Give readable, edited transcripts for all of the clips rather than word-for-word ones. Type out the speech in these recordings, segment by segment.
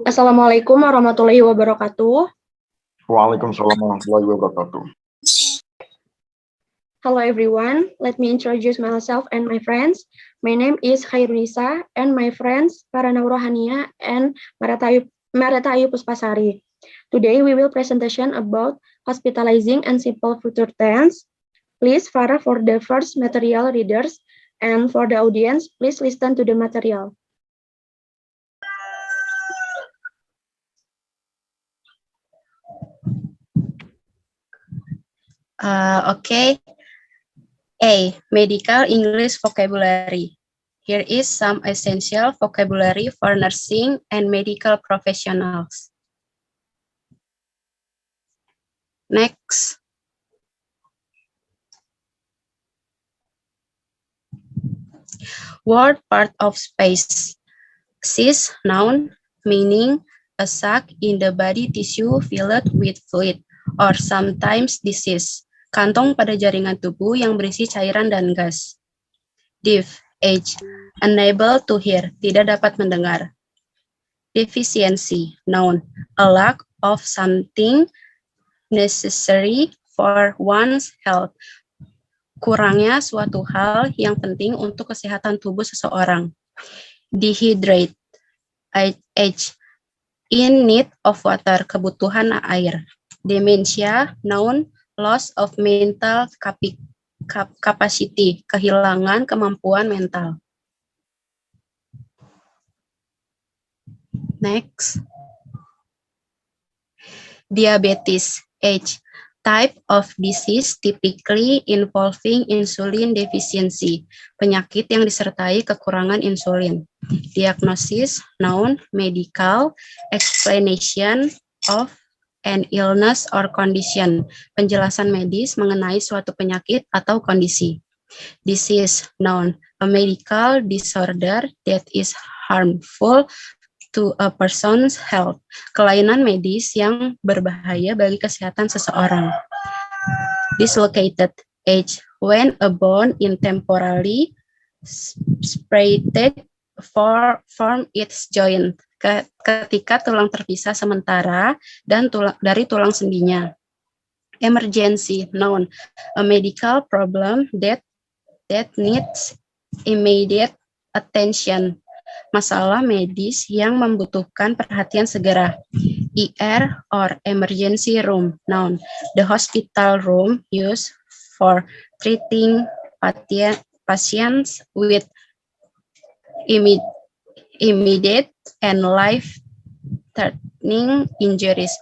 Assalamualaikum warahmatullahi wabarakatuh. Waalaikumsalam warahmatullahi wabarakatuh. Hello everyone, let me introduce myself and my friends. My name is Khairunisa and my friends Farana Rohania and Maratayu Puspasari. Today we will presentation about hospitalizing and simple future tense. Please Farah for the first material readers and for the audience, please listen to the material. Okay. A. Medical English vocabulary. Here is some essential vocabulary for nursing and medical professionals. Next. Word part of space. Cis, noun, meaning a sac in the body tissue filled with fluid, or sometimes disease. Kantong pada jaringan tubuh yang berisi cairan dan gas. Deaf, age, unable to hear, tidak dapat mendengar. Deficiency, noun, a lack of something necessary for one's health. Kurangnya suatu hal yang penting untuk kesehatan tubuh seseorang. Dehydrate, age, in need of water, kebutuhan air. Dementia, noun, loss of mental capacity, kehilangan kemampuan mental. Next. Diabetes, age, type of disease typically involving insulin deficiency, penyakit yang disertai kekurangan insulin. Diagnosis, noun, medical, explanation of an illness or condition, penjelasan medis mengenai suatu penyakit atau kondisi. Disease, noun, a medical disorder that is harmful to a person's health, kelainan medis yang berbahaya bagi kesehatan seseorang. Dislocated, age, when a bone intemporally separated from its joint, ketika tulang terpisah sementara dan dari tulang sendinya. Emergency, noun, a medical problem that needs immediate attention, masalah medis yang membutuhkan perhatian segera. ER or emergency room, noun, the hospital room used for treating patients with immediate and life-threatening injuries.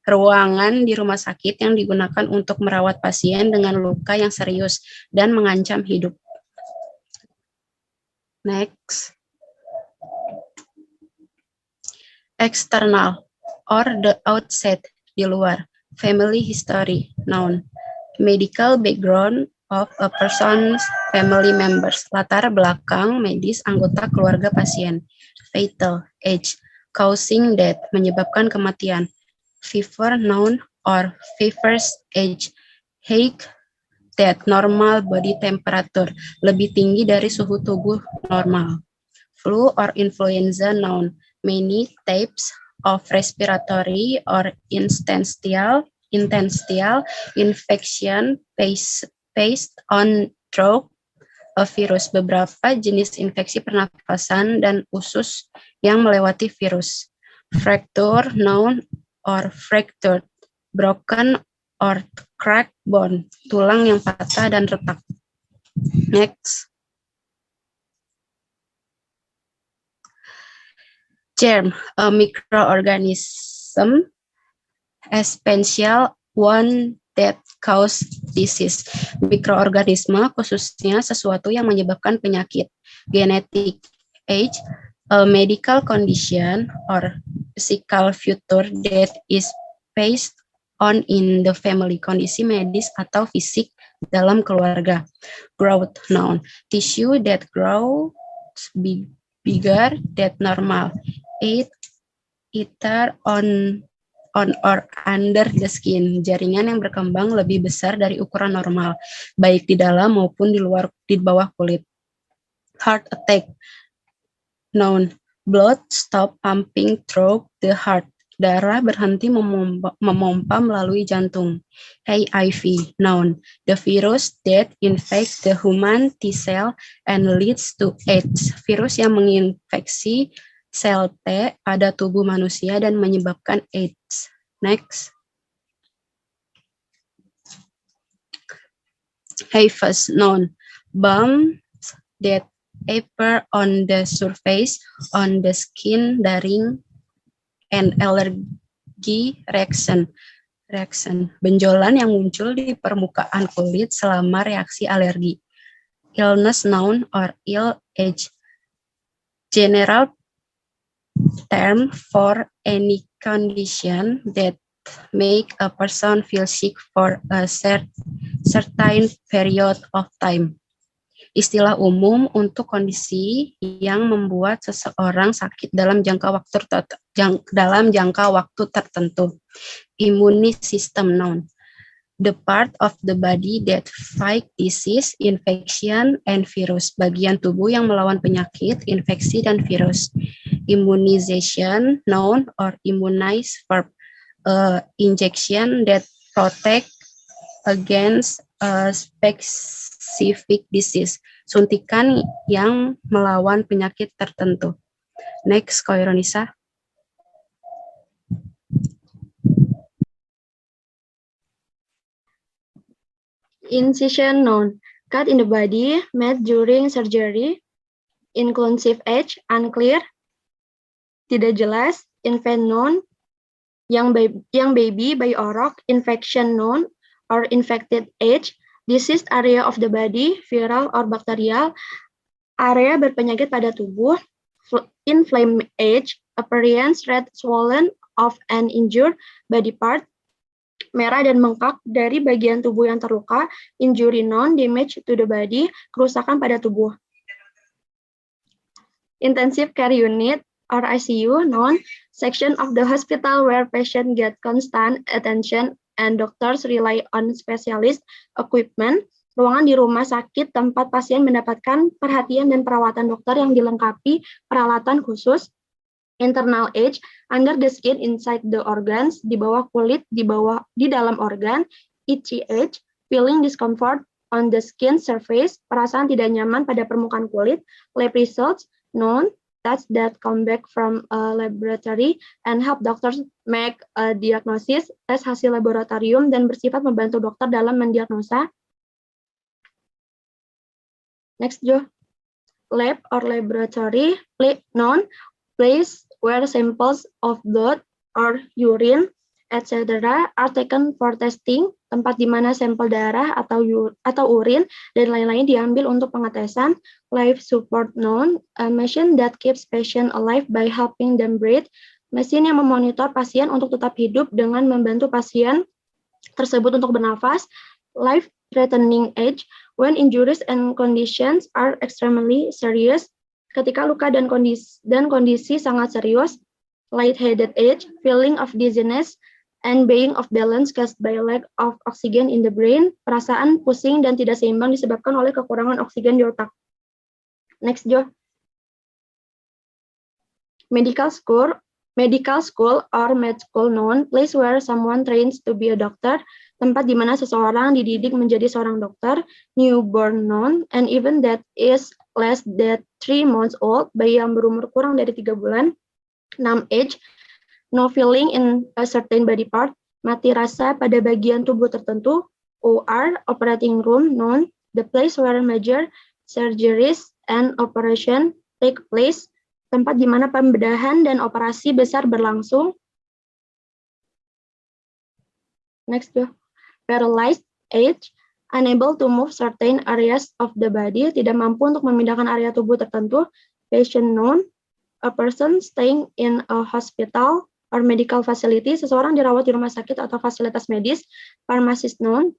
Ruangan di rumah sakit yang digunakan untuk merawat pasien dengan luka yang serius dan mengancam hidup. Next. External or the outside, di luar. Family history, noun, medical background of a person's family members, latar belakang medis anggota keluarga pasien. Fatal, age, causing death, menyebabkan kematian. Fever, noun, or fever's age, high that normal body temperature, lebih tinggi dari suhu tubuh normal. Flu or influenza, noun, many types of respiratory or interstitial infection based on through a virus, beberapa jenis infeksi pernafasan dan usus yang melewati virus. Fracture, noun, or fractured, broken or cracked bone, tulang yang patah dan retak. Next. Germ, a microorganism, essential one that cause disease. Mikroorganisme khususnya sesuatu yang menyebabkan penyakit. Genetic, age, a medical condition or physical feature that is based on in the family, kondisi medis atau fisik dalam keluarga. Growth, noun, tissue that grows bigger than normal. Either on or under the skin, jaringan yang berkembang lebih besar dari ukuran normal, baik di dalam maupun di bawah kulit. Heart attack, noun, Blood stop pumping through the heart. Darah berhenti memompa melalui jantung. HIV, noun. The virus that infects the human T-cell and leads to AIDS. Virus yang menginfeksi sel T pada tubuh manusia dan menyebabkan AIDS. Next. Hyphus, noun. Bumps that appear on the surface, on the skin, during an allergy reaction. Benjolan yang muncul di permukaan kulit selama reaksi alergi. Illness, noun, or ill age. General term for any condition that make a person feel sick for a certain period of time. Istilah umum untuk kondisi yang membuat seseorang sakit dalam jangka waktu tertentu. Immune system, noun. The part of the body that fight disease, infection, and virus. Bagian tubuh yang melawan penyakit, infeksi, dan virus. Immunization, noun, or immunize, verb. Injection that protect against a specific disease. Suntikan yang melawan penyakit tertentu. Next, Koironisa. Incision, noun. Cut in the body, made during surgery. Inclusive age, unclear. Tidak jelas. Infant, noun. Young baby, bayi orok. Infection, noun, or infected age. Diseased area of the body, viral or bacterial. Area berpenyakit pada tubuh. Inflamed age, appearance red swollen of an injured body part. Merah dan bengkak dari bagian tubuh yang terluka. Injury, noun, damage to the body, kerusakan pada tubuh. Intensive care unit or ICU, noun, section of the hospital where patient get constant attention and doctors rely on specialist equipment. Ruangan di rumah sakit tempat pasien mendapatkan perhatian dan perawatan dokter yang dilengkapi peralatan khusus. Internal age, under the skin, inside the organs, di bawah kulit, di dalam organ. Itchy age, feeling discomfort on the skin surface, perasaan tidak nyaman pada permukaan kulit. Lab results, known, tests that come back from a laboratory and help doctors make a diagnosis. Tes hasil laboratorium dan bersifat membantu dokter dalam mendiagnosa. Next, Jo. Lab or laboratory, known, place where samples of blood or urine, etc. are taken for testing, tempat di mana sampel darah atau urin dan lain-lain diambil untuk pengetesan. Life support, known, a machine that keeps patient alive by helping them breathe, mesin yang memonitor pasien untuk tetap hidup dengan membantu pasien tersebut untuk bernafas. Life threatening age, when injuries and conditions are extremely serious, ketika luka dan kondisi sangat serius. Lightheaded age, feeling of dizziness and being off balance caused by lack of oxygen in the brain, perasaan pusing dan tidak seimbang disebabkan oleh kekurangan oksigen di otak. Next, Jo. Medical school or med school, known, place where someone trains to be a doctor, tempat di mana seseorang dididik menjadi seorang dokter. Newborn, known, and even that is less than 3 months old, bayi yang berumur kurang dari 3 bulan. Numb age, no feeling in a certain body part, mati rasa pada bagian tubuh tertentu. OR, operating room, known, the place where major surgeries and operation take place, tempat di mana pembedahan dan operasi besar berlangsung. Next, paralyzed age, unable to move certain areas of the body, tidak mampu untuk memindahkan area tubuh tertentu. Patient, known, a person staying in a hospital or medical facility, seseorang dirawat di rumah sakit atau fasilitas medis. Pharmacist, known,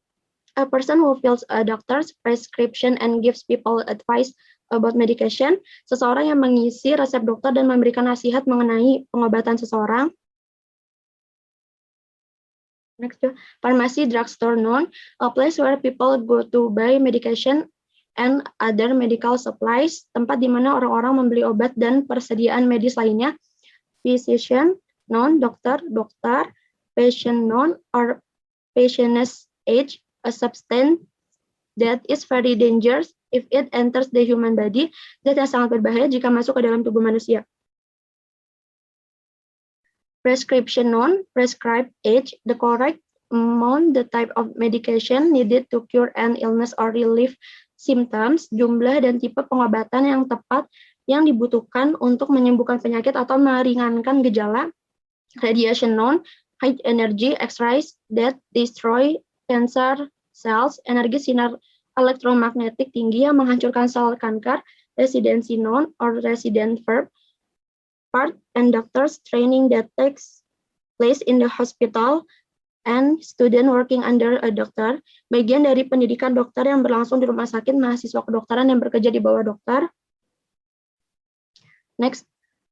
a person who fills a doctor's prescription and gives people advice about medication, seseorang yang mengisi resep dokter dan memberikan nasihat mengenai pengobatan seseorang. Next, pharmacy, drugstore, known, a place where people go to buy medication and other medical supplies, tempat di mana orang-orang membeli obat dan persediaan medis lainnya. Physician, noun, dokter, patient, noun, or poisonous agent, a substance that is very dangerous if it enters the human body, zat yang sangat berbahaya jika masuk ke dalam tubuh manusia. Prescription, noun, prescribed age, the correct amount, the type of medication needed to cure an illness or relieve symptoms, jumlah dan tipe pengobatan yang tepat yang dibutuhkan untuk menyembuhkan penyakit atau meringankan gejala. Radiation, noun, high energy X-rays that destroy cancer cells, energi sinar elektromagnetik tinggi yang menghancurkan sel kanker. Residency, noun, or resident verb, part and doctors training that takes place in the hospital and student working under a doctor, bagian dari pendidikan dokter yang berlangsung di rumah sakit, mahasiswa kedokteran yang bekerja di bawah dokter. Next,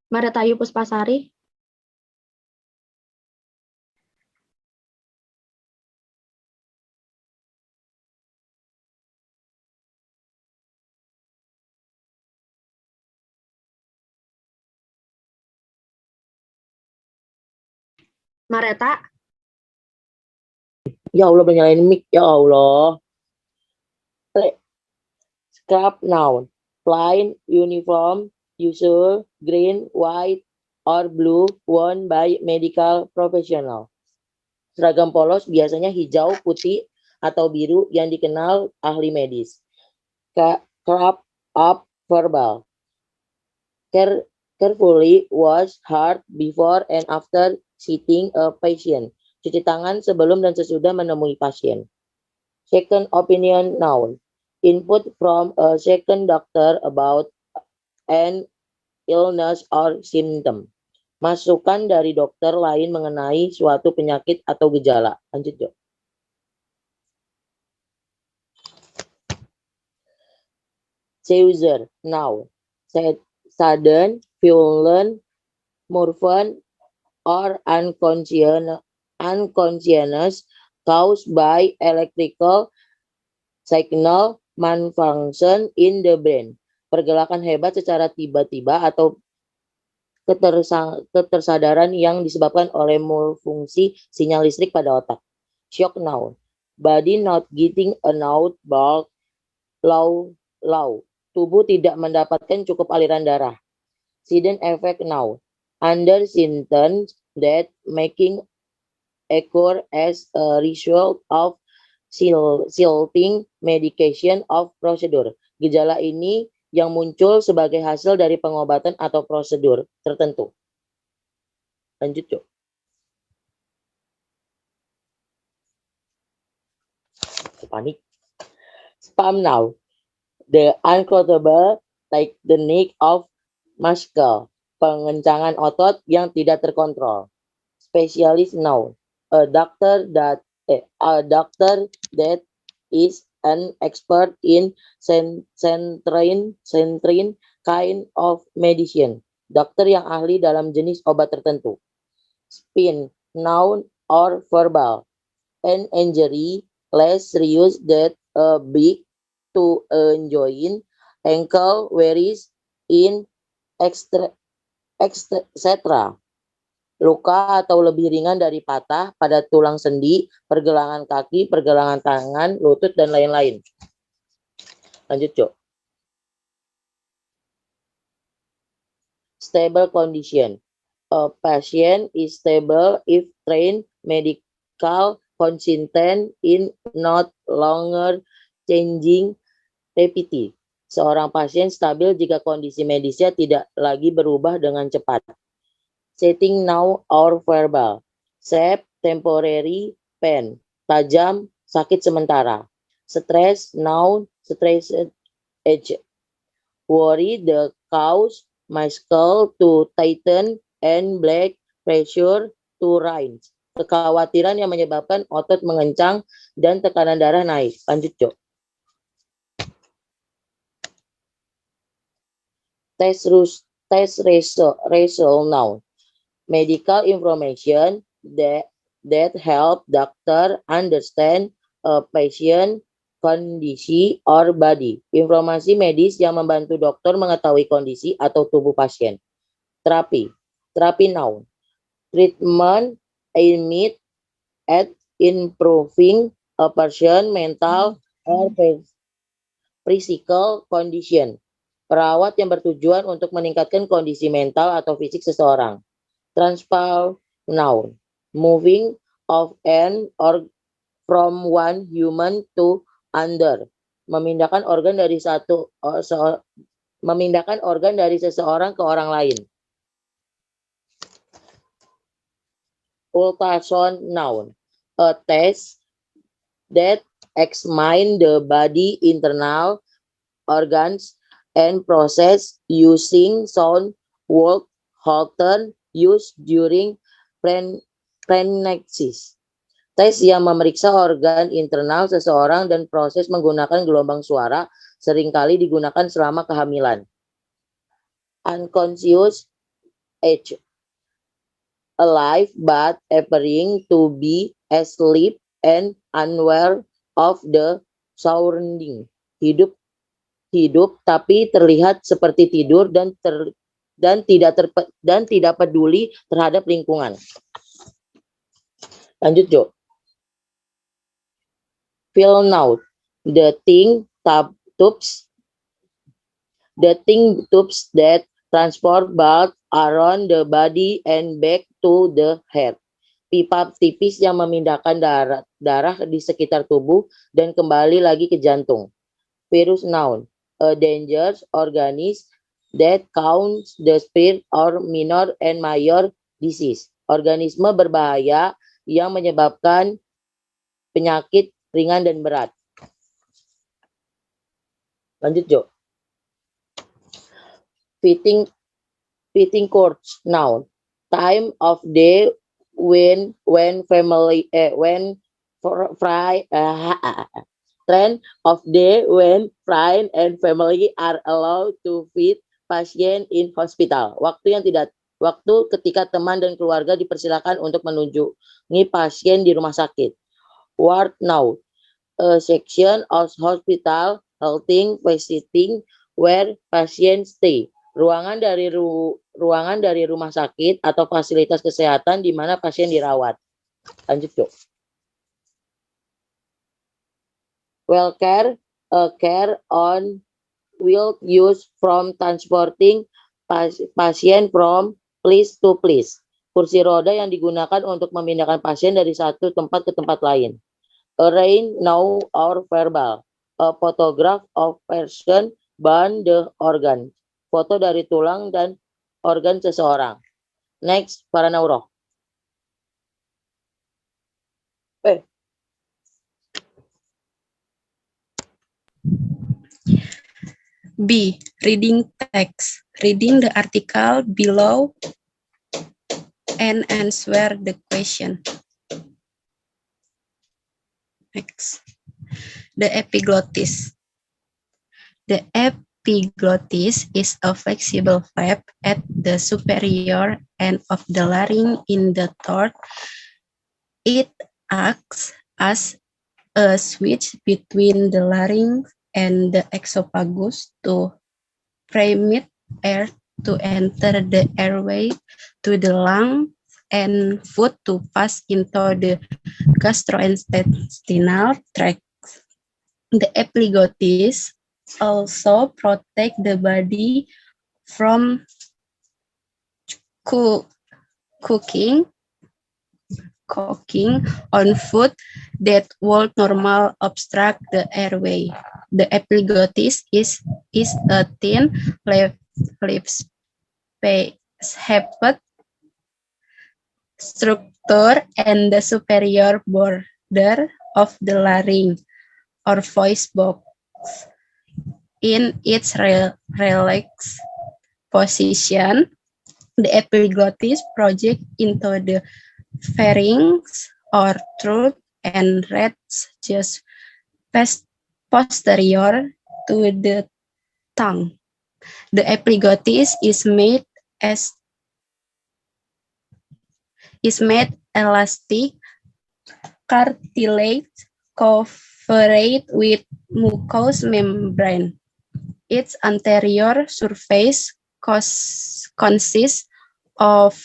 Maratayu Puspasari. Mareta. Ya Allah, nyalain mic, ya Allah. Scrap, noun, plain, uniform, usual, green, white, or blue, worn by medical professional. Seragam polos biasanya hijau, putih, atau biru yang dikenal ahli medis. Crop up verbal. Carefully wash hard before and after seeing a patient. Cuci tangan sebelum dan sesudah menemui pasien. Second opinion, noun. Input from a second doctor about an illness or symptom. Masukan dari dokter lain mengenai suatu penyakit atau gejala. Lanjut, Jo. Seizure, noun. Sudden, violent, movement, or unconscious caused by electrical signal malfunction in the brain. Pergerakan hebat secara tiba-tiba atau ketersadaran yang disebabkan oleh malfungsi sinyal listrik pada otak. Shock, noun. Body not getting enough blood flow. Tubuh tidak mendapatkan cukup aliran darah. Sudden effect, noun. Under symptoms that making occur as a result of silting medication of procedure. Gejala ini yang muncul sebagai hasil dari pengobatan atau prosedur tertentu. Lanjut, Jo. Panik. Spam, now. The unclotable technique of muscle. Pengencangan otot yang tidak terkontrol. Specialist, noun. A doctor that is an expert in centering kind of medicine. Dokter yang ahli dalam jenis obat tertentu. Spin, noun or verbal. An injury less serious that a big to a joint, ankle, varies in etc. Luka atau lebih ringan dari patah pada tulang sendi, pergelangan kaki, pergelangan tangan, lutut, dan lain-lain. Lanjut, Jo. Stable condition. A patient is stable if trained medical consistent in not longer changing rapidly. Seorang pasien stabil jika kondisi medisnya tidak lagi berubah dengan cepat. Setting, noun or verbal. Shape, temporary, pain. Tajam, sakit sementara. Stress, noun, stressed agent. Worry, the cause muscle to tighten and blood pressure to rise. Kekhawatiran yang menyebabkan otot mengencang dan tekanan darah naik. Lanjut, Jo. Test result, noun. Medical information that help doctor understand a patient kondisi or body. Informasi medis yang membantu dokter mengetahui kondisi atau tubuh pasien. Terapi. Terapi noun. Treatment aimed at improving a person mental or physical condition. Perawat yang bertujuan untuk meningkatkan kondisi mental atau fisik seseorang. Transplant noun. Moving of an or from one human to another. Memindahkan organ dari memindahkan organ dari seseorang ke orang lain. Ultrasound noun. A test that examines the body internal organs and process using sound work often used during pregnancy. Tes yang memeriksa organ internal seseorang dan proses menggunakan gelombang suara seringkali digunakan selama kehamilan. Unconscious age. Alive but appearing to be asleep and unaware of the surrounding. Hidup tapi terlihat seperti tidur dan tidak peduli terhadap lingkungan. Lanjut, Jo. Feel now. The tubes that transport blood around the body and back to the head. Pipa tipis yang memindahkan darah di sekitar tubuh dan kembali lagi ke jantung. Virus noun. A dangerous organism that counts the spread or minor and major disease. Organisme berbahaya yang menyebabkan penyakit ringan dan berat. Lanjut, Jo. Fitting course noun. Time of day when trend of day when friend and family are allowed to visit pasien in hospital. Waktu ketika teman dan keluarga dipersilakan untuk mengunjungi pasien di rumah sakit. Ward now. A section of hospital healthing visiting where patients stay. Ruangan dari rumah sakit atau fasilitas kesehatan di mana pasien dirawat. Lanjut, Jo. Well care, a care on wheel used from transporting pasien from place to place. Kursi roda yang digunakan untuk memindahkan pasien dari satu tempat ke tempat lain. Arrange now or verbal. A photograph of person bone the organ. Foto dari tulang dan organ seseorang. Next, para Nauro. B. Reading text. Reading the article below and answer the question. Next. The epiglottis. The epiglottis is a flexible flap at the superior end of the larynx in the throat. It acts as a switch between the larynx and the esophagus to permit air to enter the airway to the lung and food to pass into the gastrointestinal tract. The epiglottis also protect the body from cooking on food that would normally obstruct the airway. The epiglottis is a thin lip-shaped structure and the superior border of the larynx or voice box. In its relaxed position, the epiglottis projects into the pharynx or throat and rests just posterior to the tongue. The epiglottis is made elastic cartilage perforate with mucous membrane. Its anterior surface consists of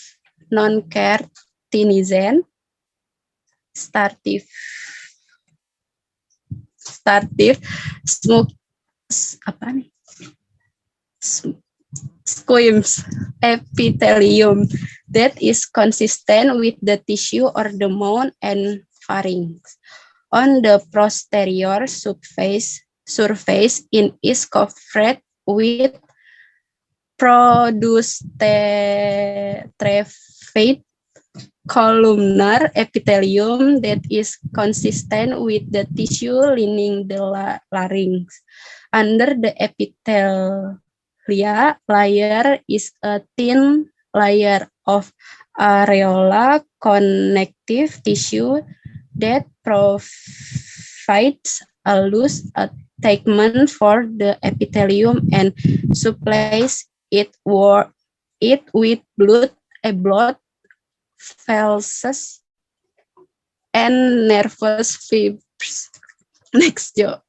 non-keratinogen, startive squamous epithelium that is consistent with the tissue or the mouth and pharynx. On the posterior surface it is covered with protuberant columnar epithelium that is consistent with the tissue lining the larynx. Under the epithelia layer is a thin layer of areola connective tissue that provides a loose attachment for the epithelium and supplies it with blood vessels and nervous fibers. Next, Jo.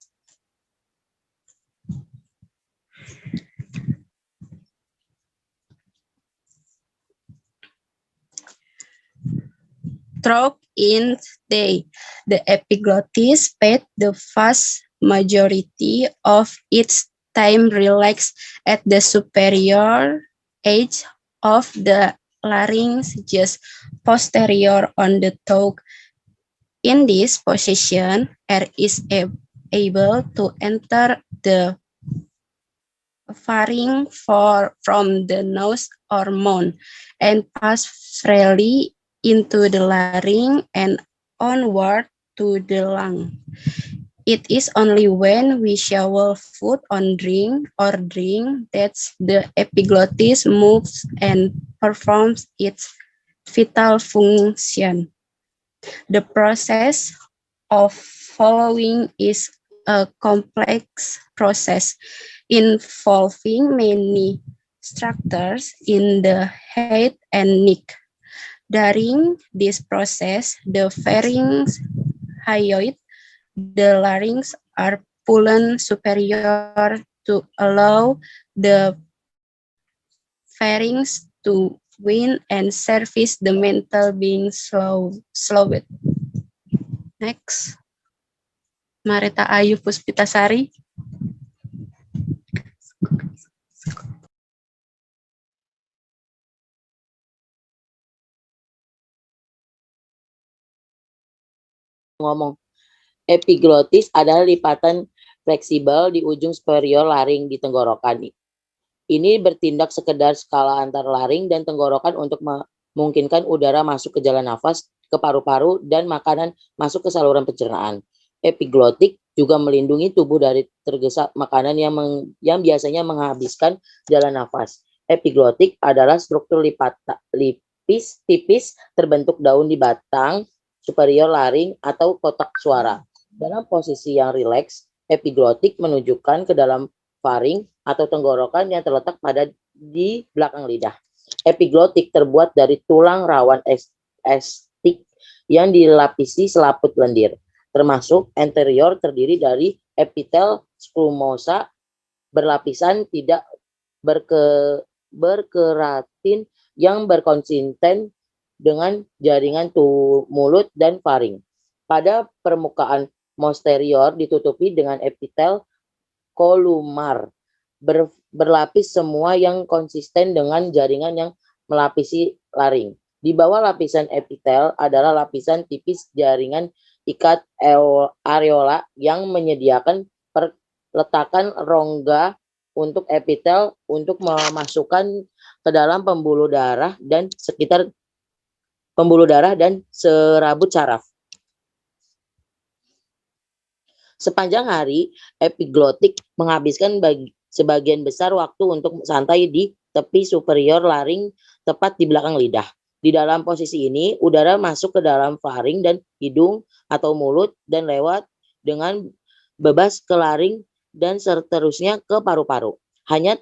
Throughout in day, the epiglottis spent the vast majority of its time relaxed at the superior edge of the larynx, just posterior on the throat. In this position, air is able to enter the pharynx from the nose or mouth and pass freely into the larynx and onward to the lung. It is only when we shower food on drink that the epiglottis moves and performs its vital function. The process of swallowing is a complex process involving many structures in the head and neck. During this process, the pharynx, hyoid, the larynx are pulled superior to allow the pharynx to win and service the mental being slowed. Next, Marita Ayu Puspitasari. Ngomong. Epiglottis adalah lipatan fleksibel di ujung superior laring di tenggorokan. Ini bertindak sekedar skala antar laring dan tenggorokan untuk memungkinkan udara masuk ke jalan nafas, ke paru-paru, dan makanan masuk ke saluran pencernaan. Epiglotik juga melindungi tubuh dari tergesa makanan yang biasanya menghabiskan jalan nafas. Epiglotik adalah struktur lipis tipis terbentuk daun di batang superior laring atau kotak suara. Dalam posisi yang rileks, epiglotik menunjukkan ke dalam faring atau tenggorokan yang terletak di belakang lidah. Epiglotik terbuat dari tulang rawan estik yang dilapisi selaput lendir, termasuk anterior terdiri dari epitel squamosa berlapisan tidak berkeratin yang berkonsisten dengan jaringan mulut dan faring. Pada permukaan posterior ditutupi dengan epitel kolumnar berlapis semua yang konsisten dengan jaringan yang melapisi laring. Di bawah lapisan epitel adalah lapisan tipis jaringan ikat areola yang menyediakan perletakan rongga untuk epitel untuk memasukkan ke dalam pembuluh darah dan sekitar pembuluh darah dan serabut saraf. Sepanjang hari, epiglotik menghabiskan sebagian besar waktu untuk santai di tepi superior laring tepat di belakang lidah. Di dalam posisi ini, udara masuk ke dalam faring dan hidung atau mulut dan lewat dengan bebas ke laring dan seterusnya ke paru-paru. Hanya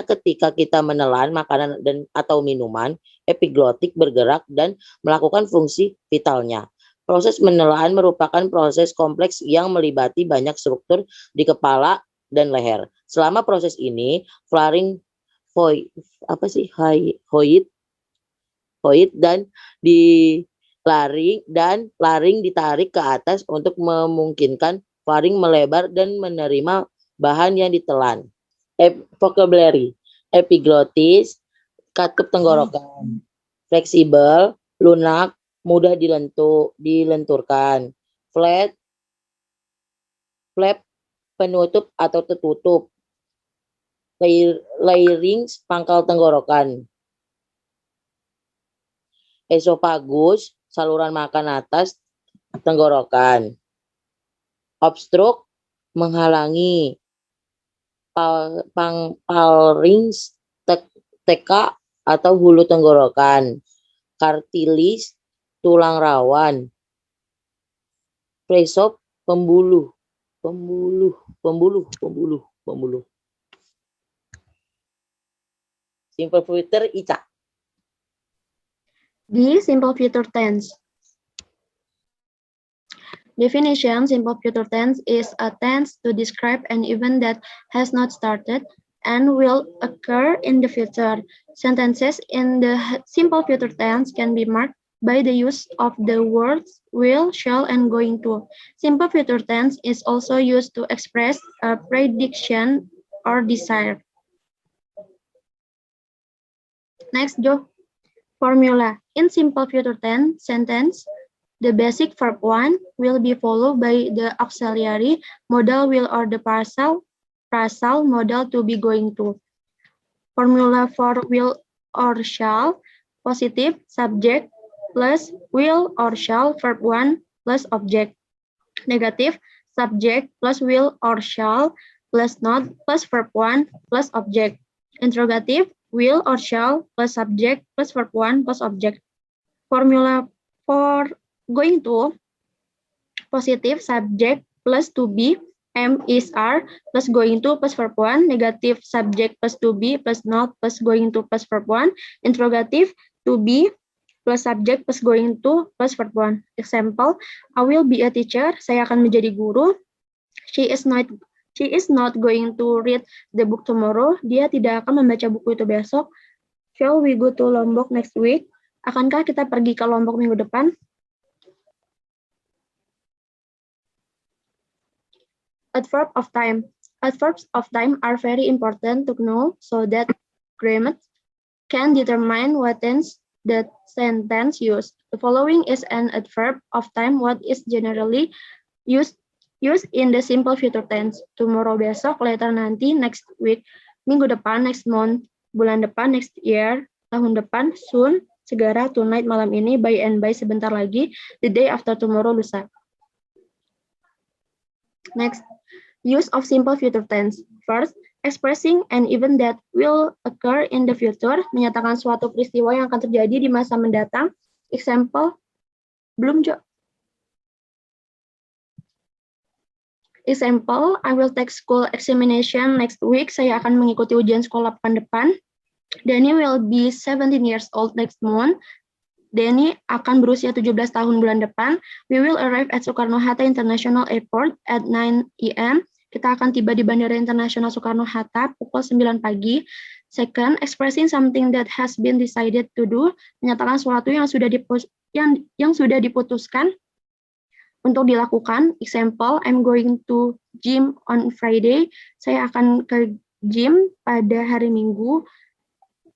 ketika kita menelan makanan atau minuman, epiglotik bergerak dan melakukan fungsi vitalnya. Proses menelan merupakan proses kompleks yang melibati banyak struktur di kepala dan leher. Selama proses ini, pharyngoid dan laring ditarik ke atas untuk memungkinkan faring melebar dan menerima bahan yang ditelan. Vocabulary: epiglottis, katup tenggorokan, fleksibel, lunak, mudah dilenturkan, flap, penutup atau tertutup, larynx, pangkal tenggorokan, esophagus, saluran makan atas tenggorokan, obstruct, menghalangi, pharynx, teka atau hulu tenggorokan, cartilaginous, tulang rawan, presop, pembuluh. Simple future Ica. D. Simple future tense. Definition: simple future tense is a tense to describe an event that has not started and will occur in the future. Sentences in the simple future tense can be marked by the use of the words will, shall, and going to. Simple future tense is also used to express a prediction or desire. Next, Joe. Formula. In simple future tense sentence, the basic verb 1 will be followed by the auxiliary modal will or the phrasal modal to be going to. Formula for will or shall: positive subject plus will or shall verb 1 plus object. Negative subject plus will or shall plus not plus verb 1 plus object. Interrogative: will or shall plus subject plus verb 1 plus object. Formula for going to: positive subject plus to be, am, is, are plus going to plus verb 1, negative subject plus to be plus not plus going to plus verb 1, interrogative: to be plus subject plus going to plus verb 1. Example: I will be a teacher, saya akan menjadi guru. She is not going to read the book tomorrow, dia tidak akan membaca buku itu besok. Shall we go to Lombok next week? Akankah kita pergi ke Lombok minggu depan? Adverb of time. Adverbs of time are very important to know so that grammar can determine what tense the sentence used. The following is an adverb of time what is generally used in the simple future tense. Tomorrow, besok, later, nanti, next week, minggu depan, next month, bulan depan, next year, tahun depan, soon, segera, tonight, malam ini, by and by, sebentar lagi, the day after tomorrow, lusa. Next, use of simple future tense. First, expressing an event that will occur in the future, menyatakan suatu peristiwa yang akan terjadi di masa mendatang. Example, belum, Jo. Example, I will take school examination next week. Saya akan mengikuti ujian sekolah pekan depan. Danny will be 17 years old next month. Danny akan berusia 17 tahun bulan depan. We will arrive at Soekarno-Hatta International Airport at 9 a.m. Kita akan tiba di Bandara Internasional Soekarno-Hatta pukul 9 pagi. Second, expressing something that has been decided to do, menyatakan sesuatu yang sudah diputuskan untuk dilakukan. Example, I'm going to gym on Friday. Saya akan ke gym pada hari Minggu.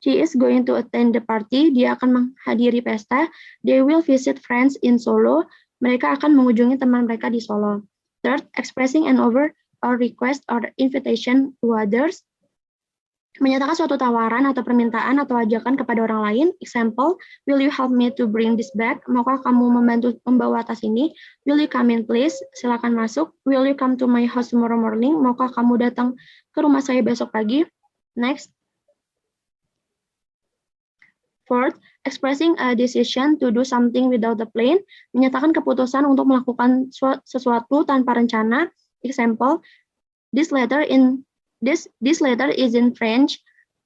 She is going to attend the party. Dia akan menghadiri pesta. They will visit friends in Solo. Mereka akan mengunjungi teman mereka di Solo. Third, expressing an offer or request or invitation to others, menyatakan suatu tawaran atau permintaan atau ajakan kepada orang lain. Example, will you help me to bring this bag? Maukah kamu membantu membawa tas ini? Will you come in please? Silakan masuk. Will you come to my house tomorrow morning? Maukah kamu datang ke rumah saya besok pagi? Next. Fourth, expressing a decision to do something without a plan, menyatakan keputusan untuk melakukan sesuatu tanpa rencana. Example, this letter is in French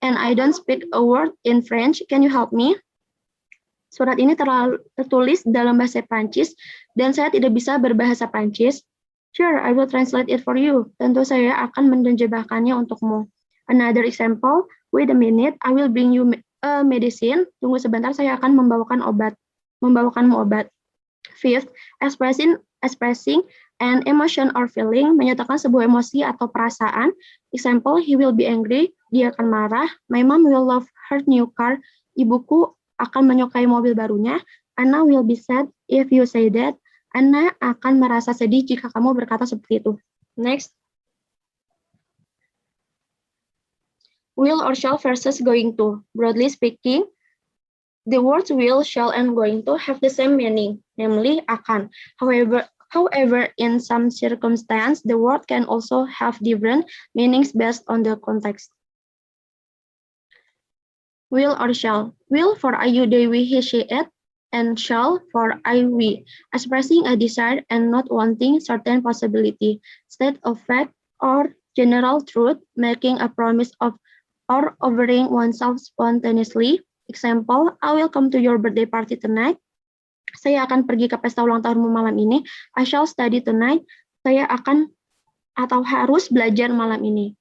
and I don't speak a word in French. Can you help me? Surat ini tertulis dalam bahasa Prancis Dan saya tidak bisa berbahasa Prancis. Sure, I will translate it for you. Tentu saya akan menerjemahkannya untukmu. Another example, wait a minute, I will bring you a medicine. Tunggu sebentar, saya akan membawakanmu obat. Fifth, expressing an emotion or feeling, menyatakan sebuah emosi atau perasaan. Example, he will be angry, dia akan marah. My mom will love her new car, ibuku akan menyukai mobil barunya. Anna will be sad if you say that, Anna akan merasa sedih jika kamu berkata seperti itu. Next. Will or shall versus going to. Broadly speaking, the words will, shall, and going to have the same meaning, namely akan. However, in some circumstances, the word can also have different meanings based on the context. Will or shall. Will for ayu, they, we, he, she, it, and shall for I, we, expressing a desire and not wanting certain possibility, state of fact, or general truth, making a promise of or offering oneself spontaneously. Example, I will come to your birthday party tonight. Saya akan pergi ke pesta ulang tahunmu malam ini. I shall study tonight. Saya akan atau harus belajar malam ini.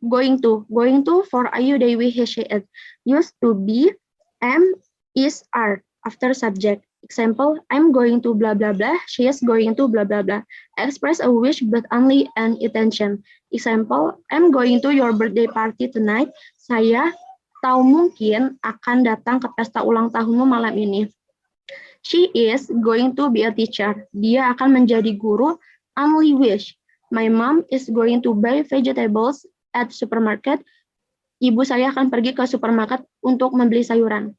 Going to for ayu, they, we, he, she, it, used to be am, is, are after subject. Example, I'm going to blah blah blah, she is going to blah blah blah. Express a wish but only an intention. Example, I'm going to your birthday party tonight. Saya tahu mungkin akan datang ke pesta ulang tahunmu malam ini. She is going to be a teacher. Dia akan menjadi guru. Only wish. My mom is going to buy vegetables at supermarket. Ibu saya akan pergi ke supermarket untuk membeli sayuran.